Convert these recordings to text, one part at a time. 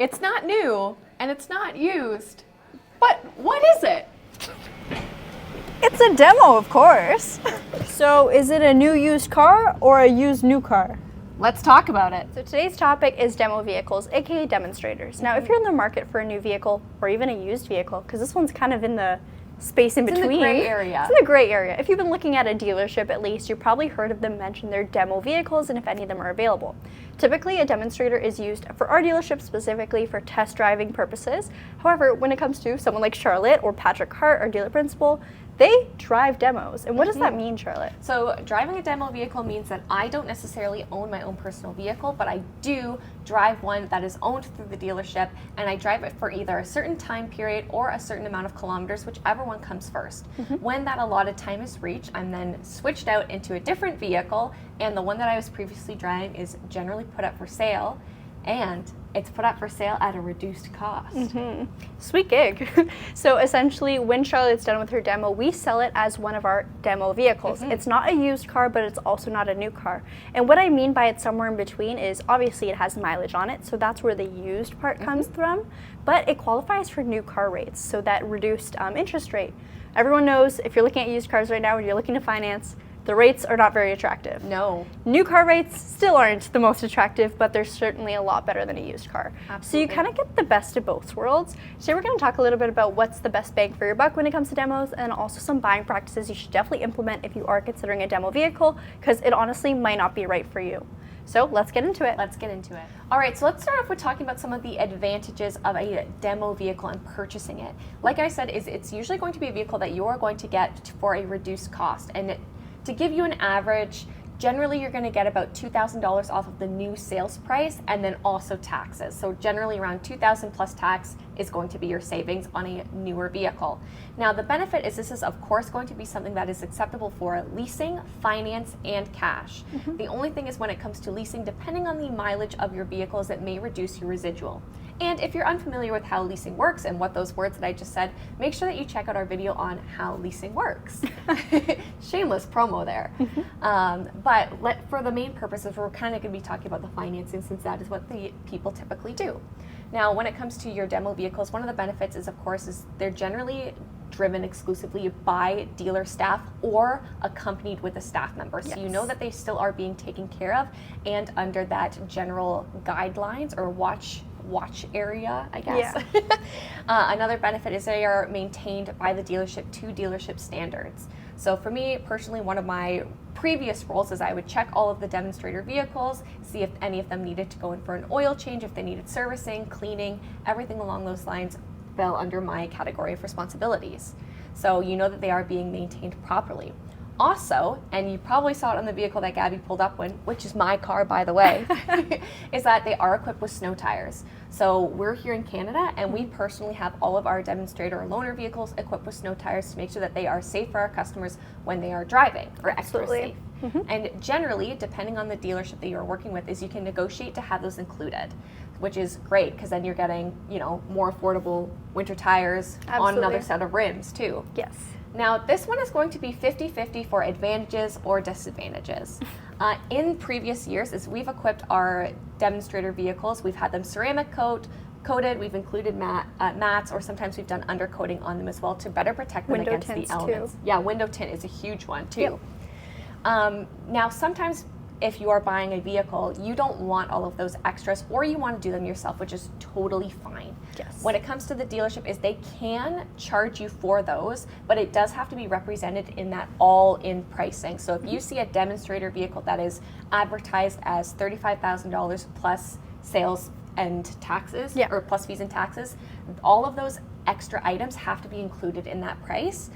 It's not new and it's not used. But what is it? It's a demo, of course. So is it a new used car or a used new car? Let's talk about it. So today's topic is demo vehicles, aka demonstrators. Now, if you're in the market for a new vehicle or even a used vehicle, because this one's kind of in the space in between. It's in the gray area. It's in the gray area. If you've been looking at a dealership at least, you've probably heard of them mention their demo vehicles and if any of them are available. Typically, a demonstrator is used for our dealership specifically for test driving purposes. However, when it comes to someone like Charlotte or Patrick Hart, our dealer principal, they drive demos. And what does that mean, Charlotte? So driving a demo vehicle means that I don't necessarily own my own personal vehicle, but I do drive one that is owned through the dealership, and I drive it for either a certain time period or a certain amount of kilometers, whichever one comes first. When that allotted time is reached, I'm then switched out into a different vehicle, and the one that I was previously driving is generally put up for sale, and it's put up for sale at a reduced cost. Sweet gig. So essentially, when Charlotte's done with her demo, we sell it as one of our demo vehicles. It's not a used car, but it's also not a new car. And what I mean by it's somewhere in between is obviously it has mileage on it, so that's where the used part comes from, but it qualifies for new car rates, so that reduced interest rate. Everyone knows if you're looking at used cars right now and you're looking to finance, the rates are not very attractive. No. New car rates still aren't the most attractive, but they're certainly a lot better than a used car. Absolutely. So you kind of get the best of both worlds. Today we're going to talk a little bit about what's the best bang for your buck when it comes to demos, and also some buying practices you should definitely implement if you are considering a demo vehicle, because it honestly might not be right for you. So let's get into it. Let's get into it. All right, so let's start off with talking about some of the advantages of a demo vehicle and purchasing it. Like I said, it's usually going to be a vehicle that you're going to get for a reduced cost. And to give you an average, generally you're going to get about $2,000 off of the new sales price, and then also taxes. So generally around $2,000 plus tax is going to be your savings on a newer vehicle. Now the benefit is this is of course going to be something that is acceptable for leasing, finance, and cash. The only thing is when it comes to leasing, depending on the mileage of your vehicles, it may reduce your residual. And if you're unfamiliar with how leasing works and what those words that I just said, make sure that you check out our video on how leasing works. Shameless promo there. But for the main purposes, we're kind of going to be talking about the financing, since that is what the people typically do. Now, when it comes to your demo vehicles, one of the benefits is, of course, is they're generally driven exclusively by dealer staff or accompanied with a staff member. So you know that they still are being taken care of and under that general guidelines or watch area, I guess. Another benefit is they are maintained by the dealership to dealership standards. So for me personally, one of my previous roles is I would check all of the demonstrator vehicles, see if any of them needed to go in for an oil change, if they needed servicing, cleaning, everything along those lines fell under my category of responsibilities. So you know that they are being maintained properly. Also, and you probably saw it on the vehicle that Gabby pulled up in, which is my car, by the way, is that they are equipped with snow tires. So we're here in Canada, and we personally have all of our demonstrator or loaner vehicles equipped with snow tires to make sure that they are safe for our customers when they are driving, or extra safe. And generally, depending on the dealership that you're working with, is you can negotiate to have those included, which is great, because then you're getting, more affordable winter tires on another set of rims too. Yes. Now, this one is going to be 50-50 for advantages or disadvantages. In previous years, as we've equipped our demonstrator vehicles, we've had them ceramic coated, we've included mats, or sometimes we've done undercoating on them as well to better protect them Window against the tints elements. too. Yeah, window tint is a huge one too. Now, sometimes if you are buying a vehicle, you don't want all of those extras, or you want to do them yourself, which is totally fine. Yes. When it comes to the dealership, is they can charge you for those, but it does have to be represented in that all-in pricing. So if you see a demonstrator vehicle that is advertised as $35,000 plus sales and taxes, or plus fees and taxes, all of those extra items have to be included in that price.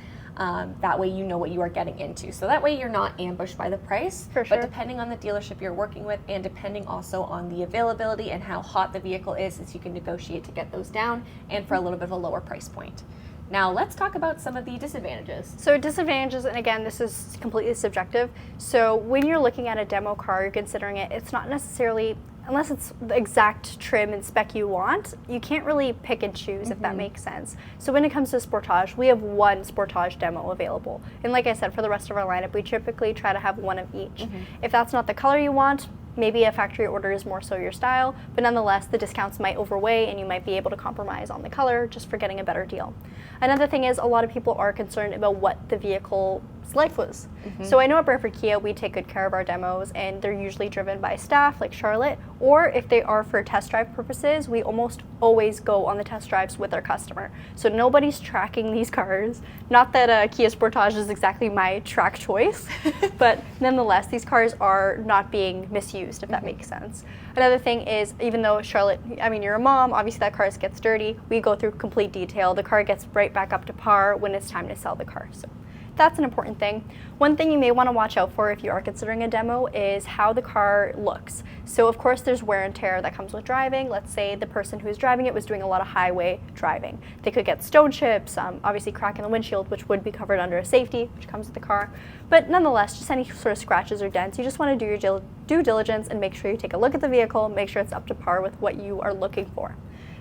That way you know what you are getting into. So that way you're not ambushed by the price. For sure. But depending on the dealership you're working with, and depending also on the availability and how hot the vehicle is you can negotiate to get those down and for a little bit of a lower price point. Now let's talk about some of the disadvantages. So disadvantages, and again, this is completely subjective. So when you're looking at a demo car, you're considering it, it's not necessarily, unless it's the exact trim and spec you want, you can't really pick and choose, if that makes sense. So when it comes to Sportage, we have one Sportage demo available. And like I said, for the rest of our lineup, we typically try to have one of each. If that's not the color you want, maybe a factory order is more so your style, but nonetheless, the discounts might overweigh and you might be able to compromise on the color just for getting a better deal. Another thing is a lot of people are concerned about what the vehicle's life was. So I know at Brantford Kia, we take good care of our demos, and they're usually driven by staff like Charlotte, or if they are for test drive purposes, we almost always go on the test drives with our customer. So nobody's tracking these cars. Not that Kia Sportage is exactly my track choice, but nonetheless, these cars are not being misused, if that makes sense. Another thing is, even though Charlotte, I mean, you're a mom, obviously that car gets dirty, we go through complete detail. The car gets right back up to par when it's time to sell the car. So that's an important thing. One thing you may want to watch out for if you are considering a demo is how the car looks. So of course there's wear and tear that comes with driving. Let's say the person who's driving it was doing a lot of highway driving. They could get stone chips, obviously crack in the windshield, which would be covered under a safety, which comes with the car. But nonetheless, just any sort of scratches or dents, you just want to do your due diligence and make sure you take a look at the vehicle, make sure it's up to par with what you are looking for.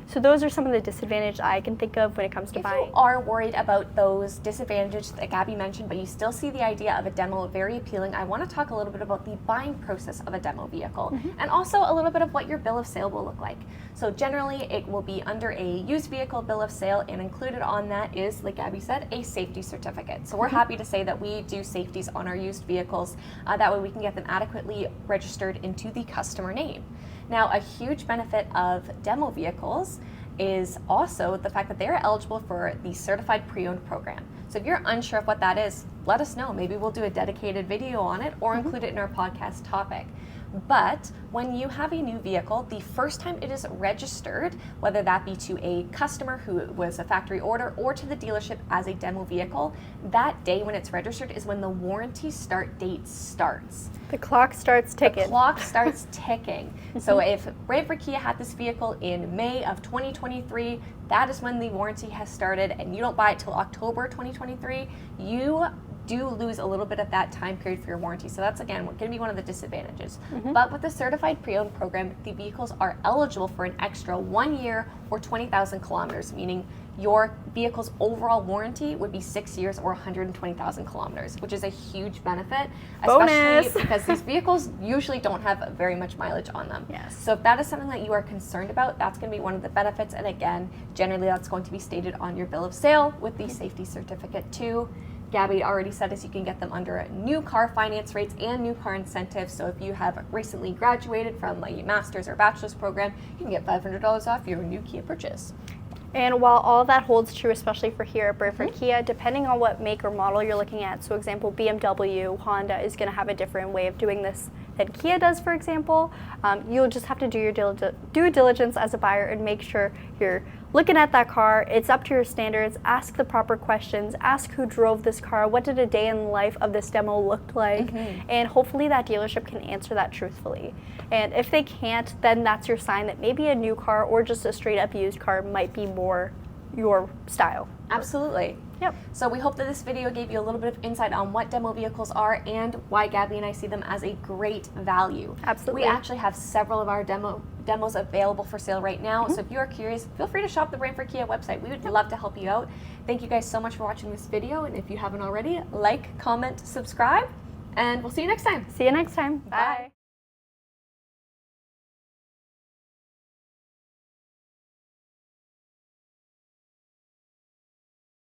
So those are some of the disadvantages I can think of when it comes to buying. If you are worried about those disadvantages that Gabby mentioned, but you still see the idea of a demo very appealing, I want to talk a little bit about the buying process of a demo vehicle, and also a little bit of what your bill of sale will look like. So generally, it will be under a used vehicle bill of sale, and included on that is, like Gabby said, a safety certificate. So we're happy to say that we do safeties on our used vehicles. That way we can get them adequately registered into the customer name. Now, a huge benefit of demo vehicles is also the fact that they're eligible for the Certified Pre-Owned program. So if you're unsure of what that is, let us know. Maybe we'll do a dedicated video on it or include it in our podcast topic. But when you have a new vehicle, the first time it is registered, whether that be to a customer who was a factory order or to the dealership as a demo vehicle, that day when it's registered is when the warranty start date starts. The clock starts ticking. The clock starts ticking. So if Brantford Kia had this vehicle in May of 2023, that is when the warranty has started, and you don't buy it till October 2023, you do lose a little bit of that time period for your warranty. So that's, again, going to be one of the disadvantages. But with the Certified Pre-Owned program, the vehicles are eligible for an extra 1 year or 20,000 kilometers, meaning your vehicle's overall warranty would be 6 years or 120,000 kilometers, which is a huge benefit, especially because these vehicles usually don't have very much mileage on them. Yes. So if that is something that you are concerned about, that's going to be one of the benefits. And again, generally that's going to be stated on your bill of sale with the safety certificate too. Gabby already said is you can get them under new car finance rates and new car incentives. So if you have recently graduated from a master's or bachelor's program, you can get $500 off your new Kia purchase. And while all that holds true, especially for here at Brantford Kia, depending on what make or model you're looking at, so example, BMW, Honda is going to have a different way of doing this than Kia does, for example. You'll just have to do your due diligence as a buyer and make sure you're looking at that car, it's up to your standards, ask the proper questions, ask who drove this car, what did a day in the life of this demo look like, and hopefully that dealership can answer that truthfully. And if they can't, then that's your sign that maybe a new car or just a straight up used car might be more your style. Absolutely. Yep. So we hope that this video gave you a little bit of insight on what demo vehicles are and why Gabby and I see them as a great value. Absolutely. We actually have several of our demos available for sale right now. So if you are curious, feel free to shop the Brantford Kia website. We would love to help you out. Thank you guys so much for watching this video. And if you haven't already, like, comment, subscribe, and we'll see you next time. See you next time. Bye.